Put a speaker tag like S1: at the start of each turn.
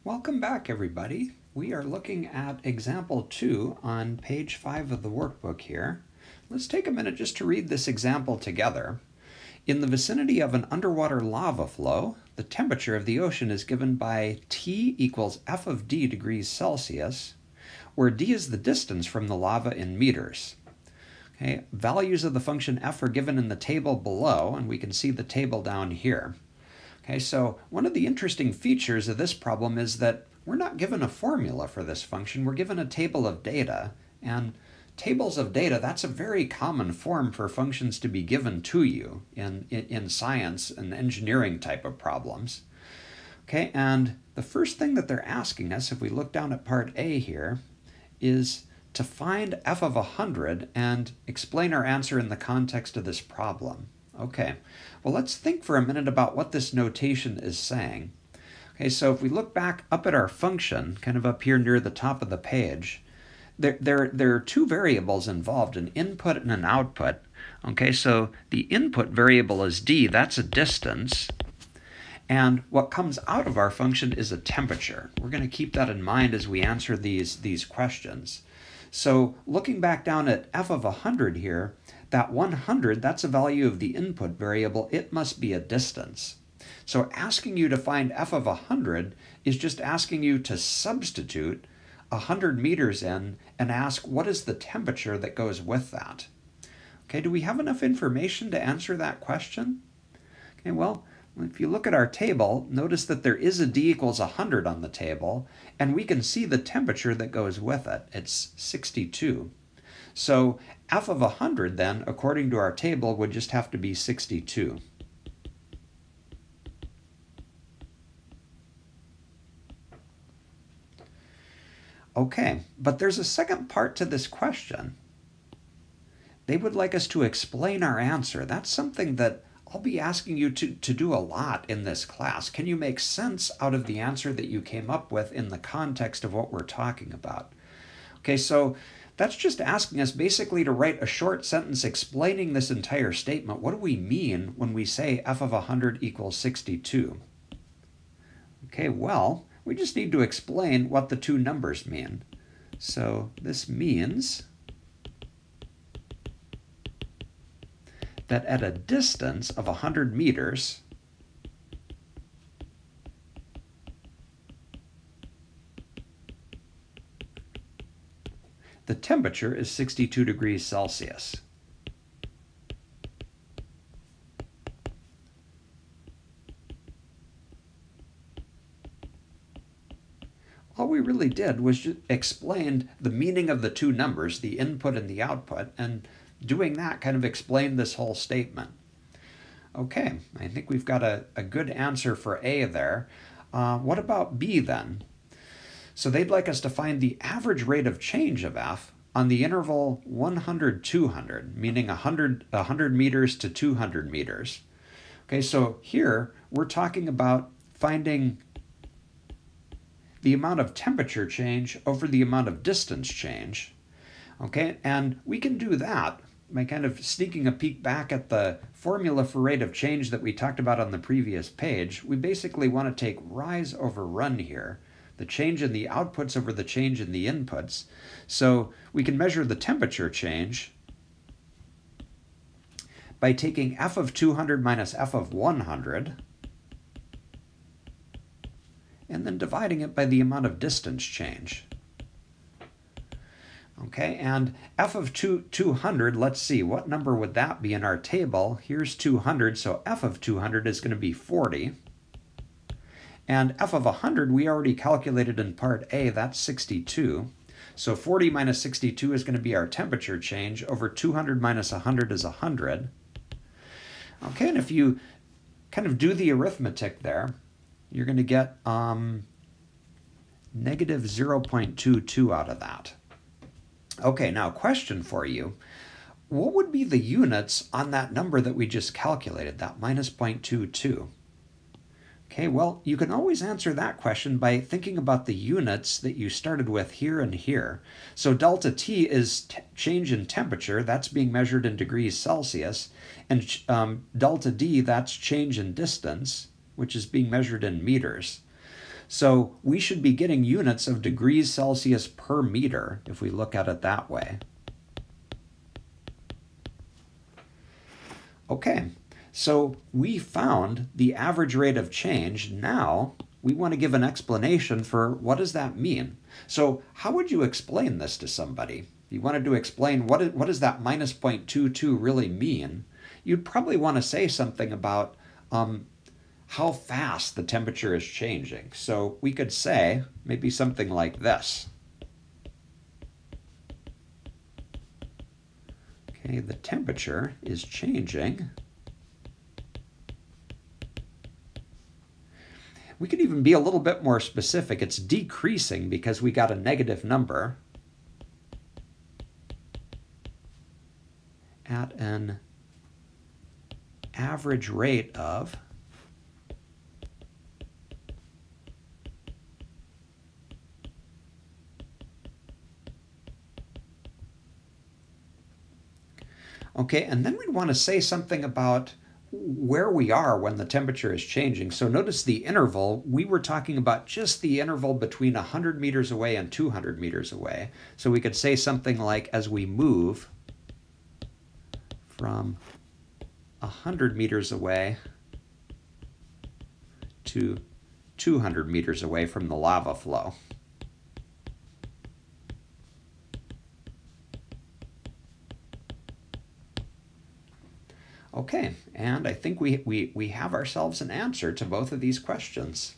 S1: Welcome back, everybody. We are looking at example 2 on page 5 of the workbook here. Let's take a minute just to read this example together. In the vicinity of an underwater lava flow, the temperature of the ocean is given by T equals F of D degrees Celsius, where D is the distance from the lava in meters. Okay, values of the function F are given in the table below, and we can see the table down here. Okay, so one of the interesting features of this problem is that we're not given a formula for this function, we're given a table of data, and tables of data, that's a very common form for functions to be given to you in science and engineering type of problems. Okay, and the first thing that they're asking us, if we look down at part A here, is to find f of 100 and explain our answer in the context of this problem. Okay, well, let's think for a minute about what this notation is saying. Okay, so if we look back up at our function, kind of up here near the top of the page, there are two variables involved, an input and an output. Okay, so the input variable is d, that's a distance, and what comes out of our function is a temperature. We're going to keep that in mind as we answer these questions. So looking back down at f of 100 here, that 100, that's a value of the input variable. It must be a distance. So asking you to find f of 100 is just asking you to substitute 100 meters in and ask what is the temperature that goes with that. Okay, do we have enough information to answer that question? Okay, well, if you look at our table, notice that there is a d equals 100 on the table, and we can see the temperature that goes with it. It's 62. So f of 100 then, according to our table, would just have to be 62. Okay, but there's a second part to this question. They would like us to explain our answer. That's something that I'll be asking you to do a lot in this class. Can you make sense out of the answer that you came up with in the context of what we're talking about? Okay, so that's just asking us basically to write a short sentence explaining this entire statement. What do we mean when we say f of 100 equals 62? Okay, well, we just need to explain what the two numbers mean. So this means that at a distance of 100 meters, the temperature is 62 degrees Celsius. All we really did was just explain the meaning of the two numbers, the input and the output, and doing that kind of explained this whole statement. Okay, I think we've got a good answer for A there. What about B then? So they'd like us to find the average rate of change of f on the interval 100-200, meaning 100 meters to 200 meters. Okay, so here we're talking about finding the amount of temperature change over the amount of distance change. Okay, and we can do that by kind of sneaking a peek back at the formula for rate of change that we talked about on the previous page. We basically want to take rise over run here, the change in the outputs over the change in the inputs. So we can measure the temperature change by taking f of 200 minus f of 100, and then dividing it by the amount of distance change. Okay, and f of 200, let's see, what number would that be in our table? Here's 200, so f of 200 is going to be 40. And f of 100, we already calculated in part A, that's 62. So 40 minus 62 is going to be our temperature change, over 200 minus 100 is 100. Okay, and if you kind of do the arithmetic there, you're going to get negative 0.22 out of that. Okay, now a question for you. What would be the units on that number that we just calculated, that minus 0.22? Okay, well, you can always answer that question by thinking about the units that you started with here and here. So delta T is change in temperature, that's being measured in degrees Celsius, and delta D, that's change in distance, which is being measured in meters. So we should be getting units of degrees Celsius per meter if we look at it that way. Okay, so we found the average rate of change. Now we want to give an explanation for what does that mean. So how would you explain this to somebody? You wanted to explain what does that minus 0.22 really mean? You'd probably want to say something about how fast the temperature is changing. So we could say maybe something like this. Okay, the temperature is changing. We could even be a little bit more specific. It's decreasing because we got a negative number at an average rate of okay, and then we'd want to say something about where we are when the temperature is changing. So notice the interval, we were talking about just the interval between 100 meters away and 200 meters away. So we could say something like, as we move from 100 meters away to 200 meters away from the lava flow. Okay, and I think we have ourselves an answer to both of these questions.